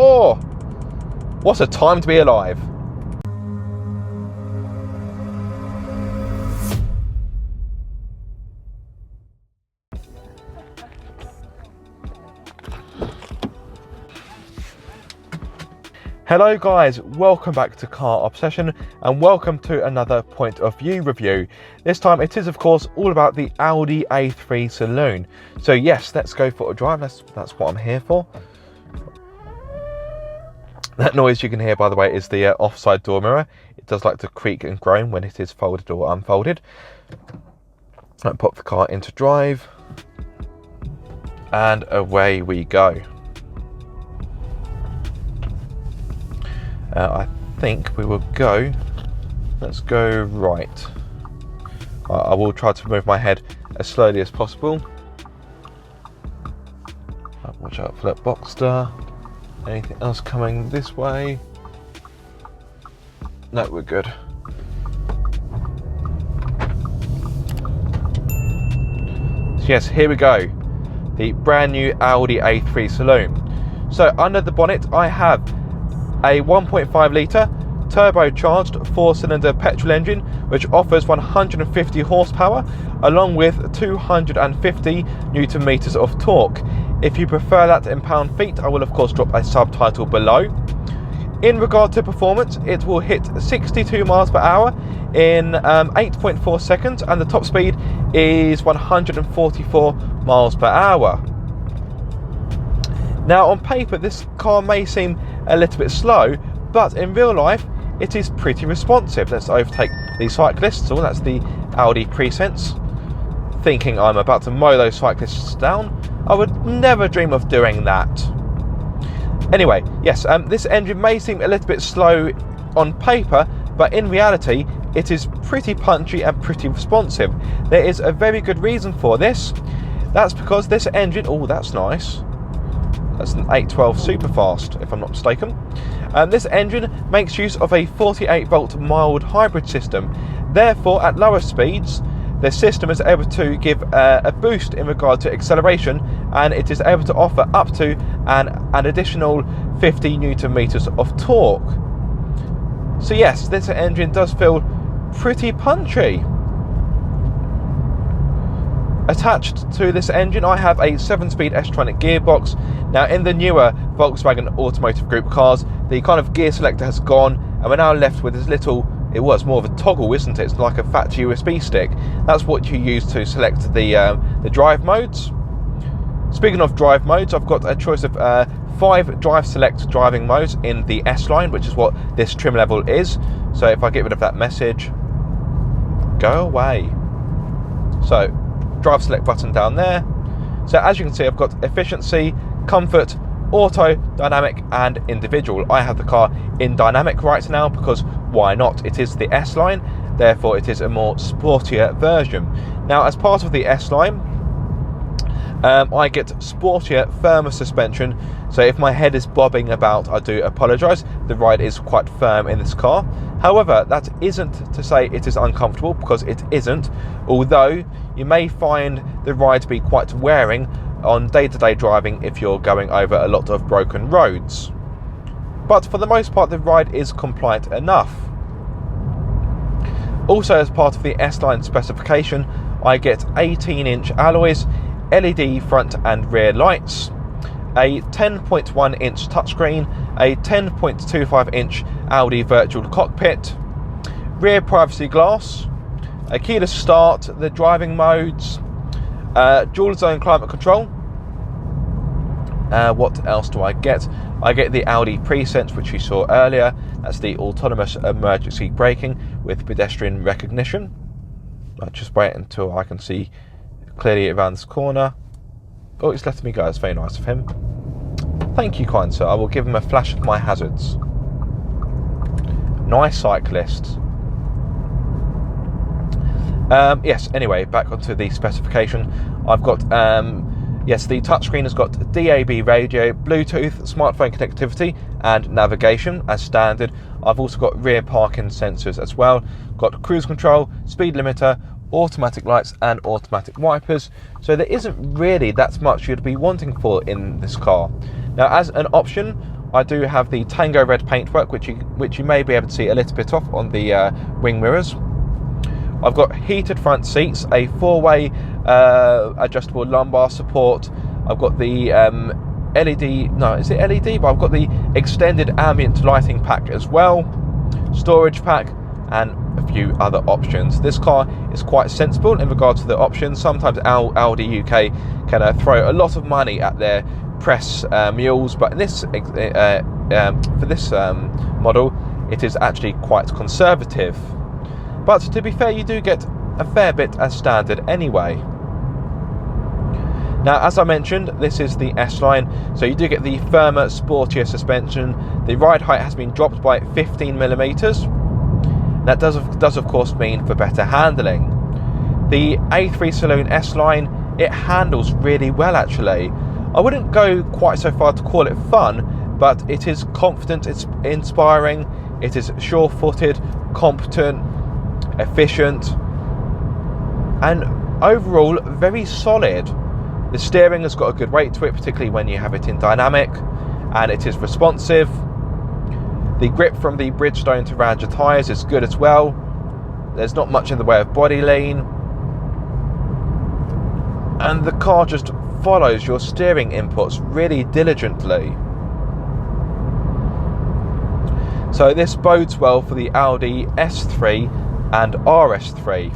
Oh, what a time to be alive. Hello guys, welcome back to Car Obsession and welcome to another point of view review. This time it is of course all about the Audi A3 Saloon. So yes, let's go for a drive, that's what I'm here for. That noise you can hear, by the way, is the offside door mirror. It does like to creak and groan when it is folded or unfolded. I'll pop the car into drive and away we go. I think we will go, let's go right. I will try to move my head as slowly as possible. Watch out for that Boxster. Anything else coming this way? No, we're good. So yes, here we go. The brand new Audi A3 Saloon. So under the bonnet I have a 1.5 litre turbocharged 4-cylinder petrol engine which offers 150 horsepower along with 250 newton meters of torque. If you prefer that in pound-feet, I will of course drop a subtitle below. In regard to performance, it will hit 62 miles per hour in 8.4 seconds and the top speed is 144 miles per hour. Now on paper this car may seem a little bit slow, but in real life it is pretty responsive. Let's overtake the cyclists. Oh, that's the Audi Presence. Thinking I'm about to mow those cyclists down. I would never dream of doing that. Anyway, yes, this engine may seem a little bit slow on paper, but in reality it is pretty punchy and pretty responsive. There is a very good reason for this. That's because this engine, oh that's nice, that's an 812 Superfast if I'm not mistaken. This engine makes use of a 48 volt mild hybrid system. Therefore at lower speeds the system is able to give a boost in regard to acceleration, and it is able to offer up to an additional 50 newton meters of torque. So yes, this engine does feel pretty punchy. Attached to this engine I have a 7-speed Estronic Gearbox. Now in the newer Volkswagen Automotive Group cars, the kind of gear selector has gone and we're now left with this little, it was more of a toggle, isn't it? It's like a fat USB stick. That's what you use to select the drive modes. Speaking of drive modes, I've got a choice of 5 drive select driving modes in the S line, which is what this trim level is. So if I get rid of that message, go away. So drive select button down there. So as you can see, I've got efficiency, comfort, auto, dynamic and individual. I have the car in dynamic right now because why not? It is the S line, therefore it is a more sportier version. Now as part of the S line I get sportier, firmer suspension, so if my head is bobbing about I do apologise. The ride is quite firm in this car. However, that isn't to say it is uncomfortable, because it isn't, although you may find the ride to be quite wearing on day-to-day driving if you're going over a lot of broken roads. But for the most part the ride is compliant enough. Also as part of the S-Line specification I get 18-inch alloys, LED front and rear lights, a 10.1 inch touchscreen, a 10.25 inch Audi Virtual Cockpit, rear privacy glass, a keyless start, the driving modes, dual zone climate control. What else do I get? I get the Audi Presence, which you saw earlier. That's the autonomous emergency braking with pedestrian recognition. I'll just wait until I can see clearly around this corner. Oh, it's letting me go. It's very nice of him. Thank you, kind sir. I will give him a flash of my hazards. Nice cyclist. Yes, anyway, back onto the specification. I've got, yes, the touchscreen has got DAB radio, Bluetooth, smartphone connectivity and navigation as standard. I've also got rear parking sensors as well. Got cruise control, speed limiter, automatic lights and automatic wipers. So there isn't really that much you'd be wanting for in this car. Now as an option, I do have the Tango Red paintwork, which you may be able to see a little bit of on the wing mirrors. I've got heated front seats, a 4-way adjustable lumbar support. I've got the LED, no, is it LED? But I've got the extended ambient lighting pack as well, storage pack, and a few other options. This car is quite sensible in regards to the options. Sometimes Audi UK can throw a lot of money at their press mules, but in this for this model, it is actually quite conservative. But to be fair, you do get a fair bit as standard anyway. Now, as I mentioned, this is the S-Line, so you do get the firmer, sportier suspension. The ride height has been dropped by 15mm. That does of course mean for better handling. The A3 Saloon S-Line, it handles really well actually. I wouldn't go quite so far to call it fun, but it is confident, it's inspiring, it is sure-footed, competent, efficient, and overall very solid. The steering has got a good weight to it, particularly when you have it in dynamic, and it is responsive. The grip from the Bridgestone to round your tyres is good as well. There's not much in the way of body lean, and the car just follows your steering inputs really diligently. So this bodes well for the Audi S3 and RS3.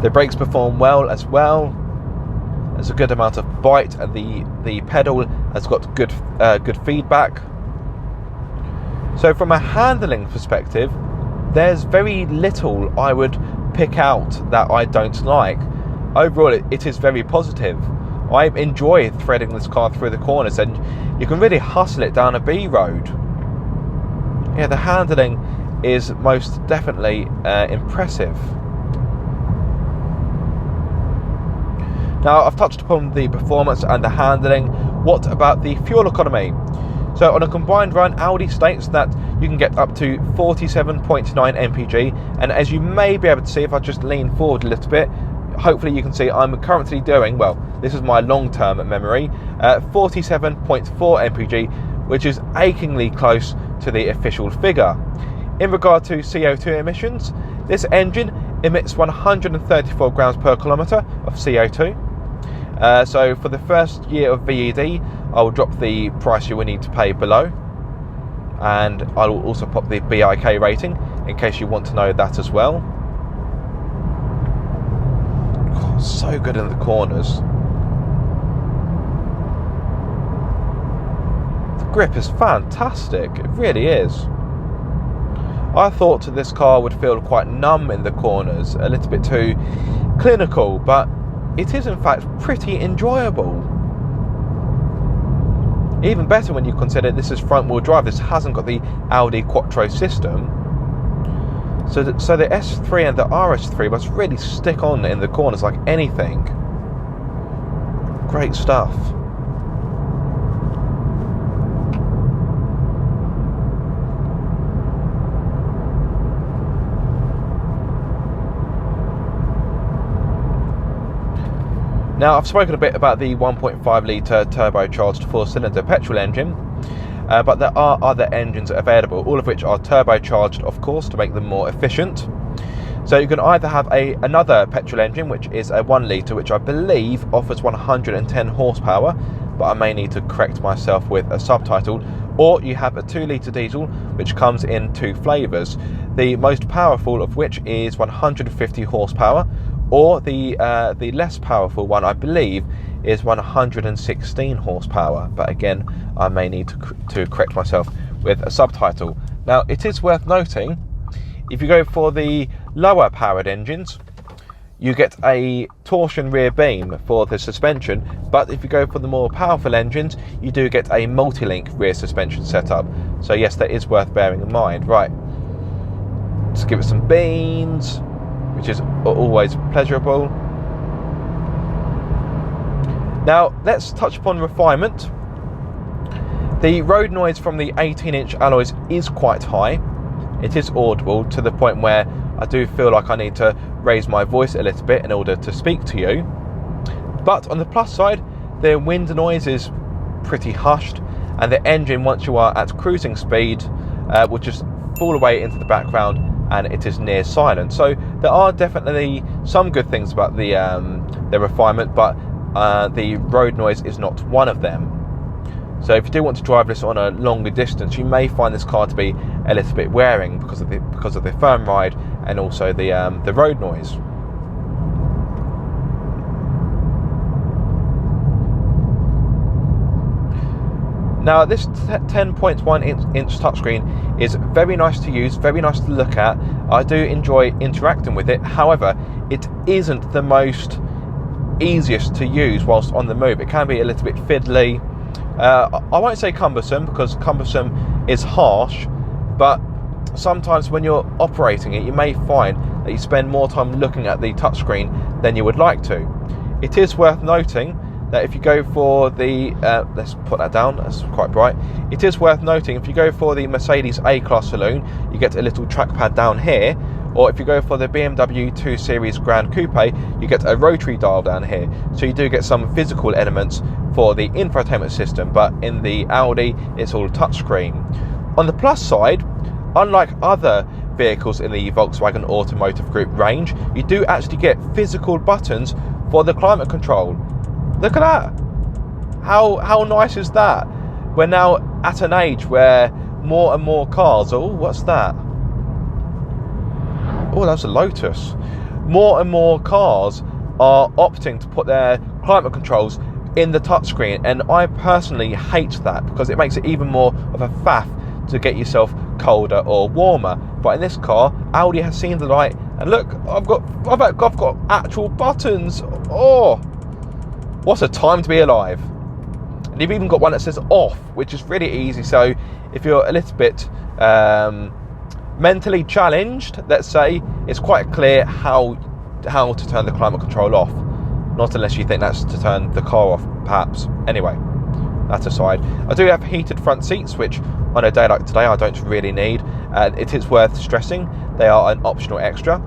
The brakes perform well as well. There's a good amount of bite, and the pedal has got good feedback. So from a handling perspective, there's very little I would pick out that I don't like. Overall, it is very positive. I enjoy threading this car through the corners, and you can really hustle it down a B road. Yeah, the handling is most definitely impressive. Now, I've touched upon the performance and the handling. What about the fuel economy? So on a combined run, Audi states that you can get up to 47.9 mpg, and as you may be able to see if I just lean forward a little bit, hopefully you can see I'm currently doing, well, this is my long-term memory, 47.4 mpg, which is achingly close to the official figure. In regard to CO2 emissions, this engine emits 134 grams per kilometre of CO2. So for the first year of VED, I will drop the price you will need to pay below, and I will also pop the BIK rating in case you want to know that as well. Oh, so good in the corners. The grip is fantastic, it really is. I thought this car would feel quite numb in the corners, a little bit too clinical, but it is in fact pretty enjoyable. Even better when you consider this is front wheel drive. This hasn't got the Audi Quattro system. So the S3 and the RS3 must really stick on in the corners like anything. Great stuff. Now, I've spoken a bit about the 1.5 litre turbocharged 4-cylinder petrol engine, but there are other engines available, all of which are turbocharged, of course, to make them more efficient. So you can either have another petrol engine, which is a 1 litre, which I believe offers 110 horsepower, but I may need to correct myself with a subtitle, or you have a 2 litre diesel, which comes in 2 flavours, the most powerful of which is 150 horsepower, or the less powerful one, I believe, is 116 horsepower. But again, I may need to correct myself with a subtitle. Now, it is worth noting, if you go for the lower powered engines, you get a torsion rear beam for the suspension, but if you go for the more powerful engines, you do get a multi-link rear suspension setup. So yes, that is worth bearing in mind. Right, let's give it some beans, which is always pleasurable. Now, let's touch upon refinement. The road noise from the 18-inch alloys is quite high. It is audible to the point where I do feel like I need to raise my voice a little bit in order to speak to you. But on the plus side, the wind noise is pretty hushed, and the engine, once you are at cruising speed, will just fall away into the background, and it is near silent. So there are definitely some good things about the Refinement, but the road noise is not one of them. So if you do want to drive this on a longer distance, you may find this car to be a little bit wearing because of the firm ride and also the road noise. Now this 10.1 inch touchscreen is very nice to use, very nice to look at. I do enjoy interacting with it. However, it isn't the most easiest to use whilst on the move. It can be a little bit fiddly. I won't say cumbersome, because cumbersome is harsh, but sometimes when you're operating it, you may find that you spend more time looking at the touchscreen than you would like to. It is worth noting that if you go for the, let's put that down, that's quite bright. It is worth noting, if you go for the Mercedes A-Class Saloon, you get a little trackpad down here, or if you go for the BMW 2 Series Grand Coupe, you get a rotary dial down here. So you do get some physical elements for the infotainment system, but in the Audi, it's all touchscreen. On the plus side, unlike other vehicles in the Volkswagen Automotive Group range, you do actually get physical buttons for the climate control. Look at that. How nice is that? We're now at an age where more and more cars, oh, what's that? Oh, that's a Lotus. More and more cars are opting to put their climate controls in the touchscreen, and I personally hate that because it makes it even more of a faff to get yourself colder or warmer. But in this car, Audi has seen the light, and look, I've got actual buttons. Oh, what a time to be alive. And you've even got one that says off, which is really easy. So if you're a little bit mentally challenged, let's say, it's quite clear how to turn the climate control off. Not unless you think that's to turn the car off, perhaps. Anyway, that aside, I do have heated front seats, which on a day like today I don't really need. It is worth stressing, they are an optional extra.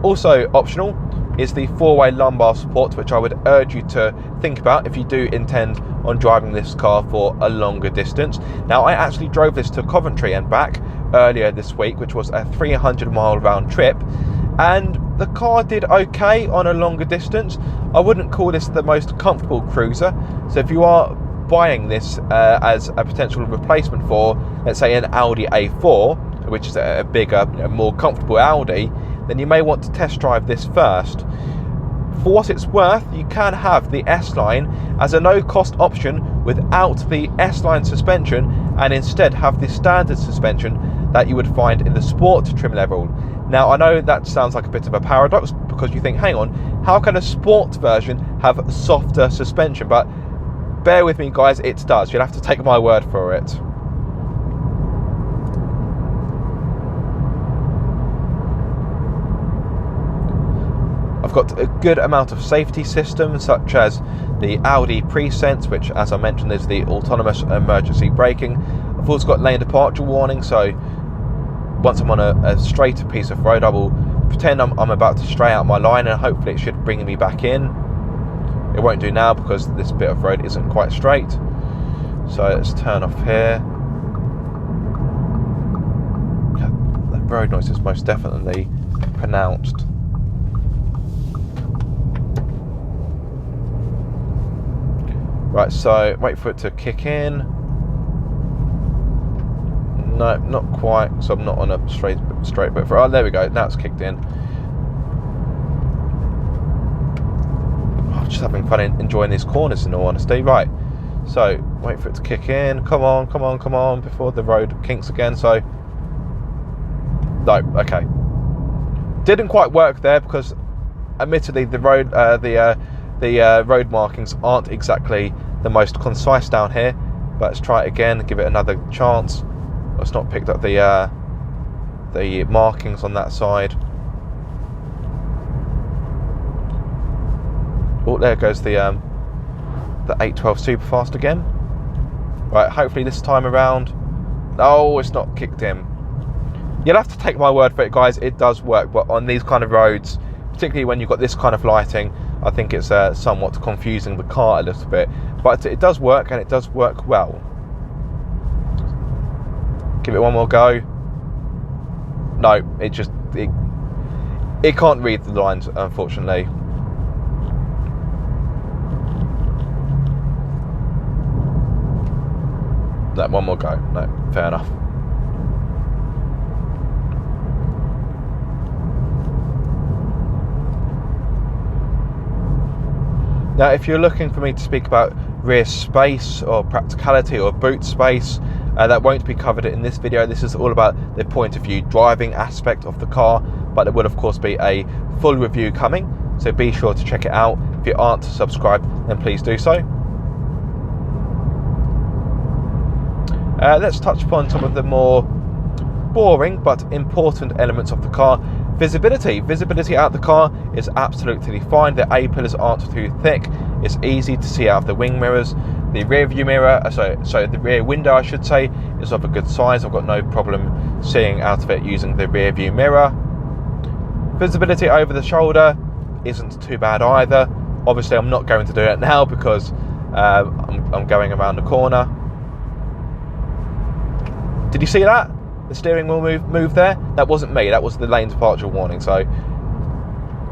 Also optional is the 4-way lumbar support, which I would urge you to think about if you do intend on driving this car for a longer distance. Now, I actually drove this to Coventry and back earlier this week, which was a 300-mile round trip, and the car did okay on a longer distance. I wouldn't call this the most comfortable cruiser, so if you are buying this as a potential replacement for, let's say, an Audi A4, which is a bigger, more comfortable Audi, then you may want to test drive this first. For what it's worth, you can have the S-Line as a no-cost option without the S-Line suspension, and instead have the standard suspension that you would find in the sport trim level. Now, I know that sounds like a bit of a paradox, because you think, hang on, how can a sport version have softer suspension? But bear with me, guys, it does. You'll have to take my word for it. I've got a good amount of safety systems, such as the Audi Presense, which, as I mentioned, is the autonomous emergency braking. I've also got lane departure warning, so once I'm on a straighter piece of road, I will pretend I'm about to stray out my line, and hopefully it should bring me back in. It won't do now because this bit of road isn't quite straight. So let's turn off here. The road noise is most definitely pronounced. Right, so wait for it to kick in. No, not quite, so I'm not on a straight bit for. Oh, there we go, now it's kicked in. I'm just having fun enjoying these corners, in all honesty. Right, so wait for it to kick in. Come on, before the road kinks again. So, no, okay. Didn't quite work there because, admittedly, the road, the road markings aren't exactly the most concise down here. But let's try it again, give it another chance. It's not picked up the markings on that side. Oh, there goes the 812 Superfast again. Right, hopefully this time around. Oh, it's not kicked in. You'll have to take my word for it, guys. It does work, but on these kind of roads, particularly when you've got this kind of lighting, I think it's somewhat confusing the car a little bit, but it does work, and it does work well. Give it one more go. No, it can't read the lines, unfortunately. No, one more go. No, fair enough. Now, if you're looking for me to speak about rear space or practicality or boot space, that won't be covered in this video. This is all about the point of view driving aspect of the car, but there will of course be a full review coming, so be sure to check it out. If you aren't subscribed, then please do so. Let's touch upon some of the more boring but important elements of the car. Visibility out the car is absolutely fine. The A-pillars aren't too thick. It's easy to see out of the wing mirrors. The rear view mirror, the rear window I should say, is of a good size. I've got no problem seeing out of it using the rear view mirror. Visibility over the shoulder isn't too bad either. Obviously I'm not going to do it now because I'm going around the corner. Did you see that? The steering wheel move there? That wasn't me, that was the lane departure warning, so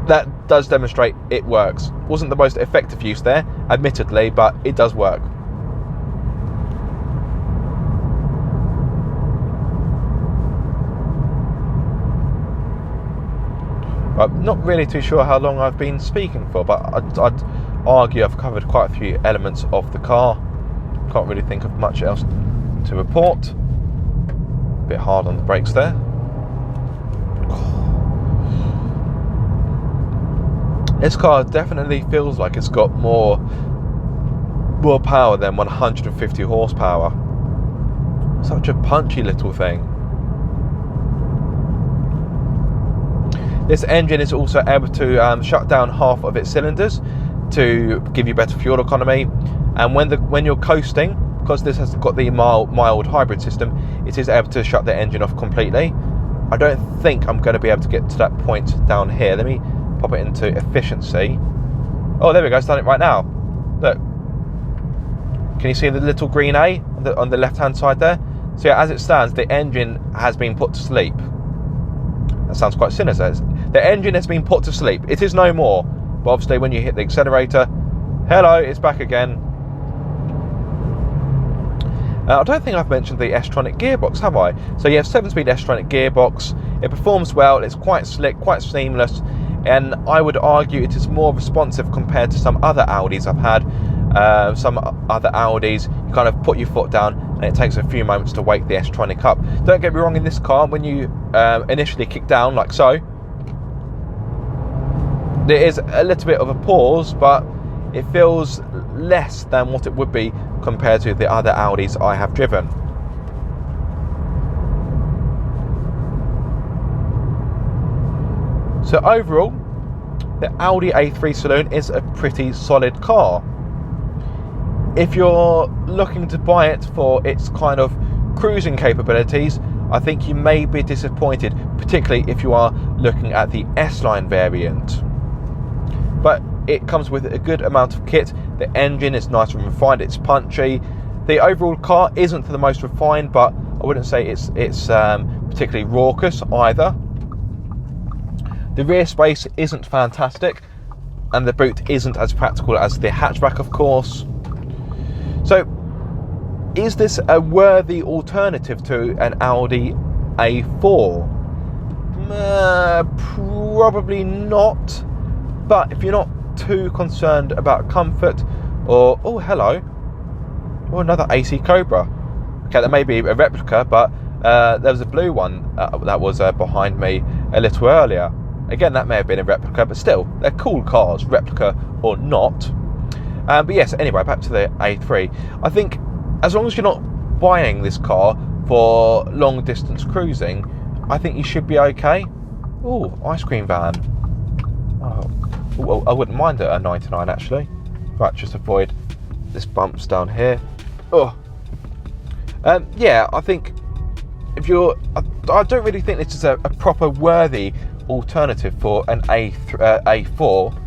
that does demonstrate it works. Wasn't the most effective use there, admittedly, but it does work. I'm not really too sure how long I've been speaking for, but I'd argue I've covered quite a few elements of the car. Can't really think of much else to report. Bit hard on the brakes there. This car definitely feels like it's got more power than 150 horsepower. Such a punchy little thing. This engine is also able to shut down half of its cylinders to give you better fuel economy, and when you're coasting, because this has got the mild hybrid system, it is able to shut the engine off completely. I don't think I'm going to be able to get to that point down here. Let me pop it into efficiency. Oh, there we go, it's done it right now. Look, can you see the little green A on the left hand side there? So yeah, as it stands, the engine has been put to sleep. That sounds quite sinister. The engine has been put to sleep. It is no more, but obviously when you hit the accelerator, hello, it's back again. I don't think I've mentioned the Estronic Gearbox, have I? So you have 7-speed Estronic Gearbox. It performs well, it's quite slick, quite seamless, and I would argue it is more responsive compared to some other Audis I've had. Some other Audis, you kind of put your foot down and it takes a few moments to wake the S Tronic up. Don't get me wrong, in this car, when you initially kick down like so, there is a little bit of a pause, but it feels less than what it would be compared to the other Audis I have driven. So overall, the Audi A3 Saloon is a pretty solid car. If you're looking to buy it for its kind of cruising capabilities, I think you may be disappointed, particularly if you are looking at the S-Line variant. But it comes with a good amount of kit. The engine is nice and refined, it's punchy. The overall car isn't the most refined, but I wouldn't say it's particularly raucous either. The rear space isn't fantastic, and the boot isn't as practical as the hatchback, of course. So, is this a worthy alternative to an Audi A4? Probably not. But if you're not too concerned about comfort, or oh hello, or another AC Cobra. Okay, that may be a replica, but there was a blue one that was behind me a little earlier. Again, that may have been a replica, but still, they're cool cars, replica or not. But yes, anyway, back to the A3. I think as long as you're not buying this car for long distance cruising, I think you should be okay. Oh, ice cream van. Oh, I wouldn't mind a 99 actually. Right, just avoid this bumps down here. Oh, yeah, I think if you're, I don't really think this is a proper worthy alternative for an A4.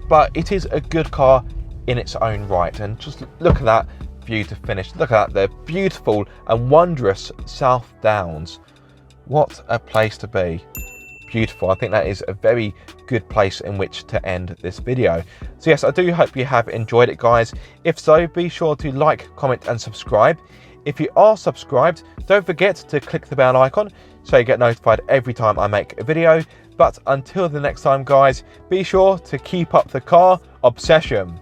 but it is a good car in its own right. And just look at that view to finish. Look at that, the beautiful and wondrous South Downs. What a place to be. Beautiful. I think that is a very good place in which to end this video. So yes, I do hope you have enjoyed it, guys. If so, be sure to like, comment and subscribe. If you are subscribed, don't forget to click the bell icon so you get notified every time I make a video. But until the next time, guys, be sure to keep up the car obsession.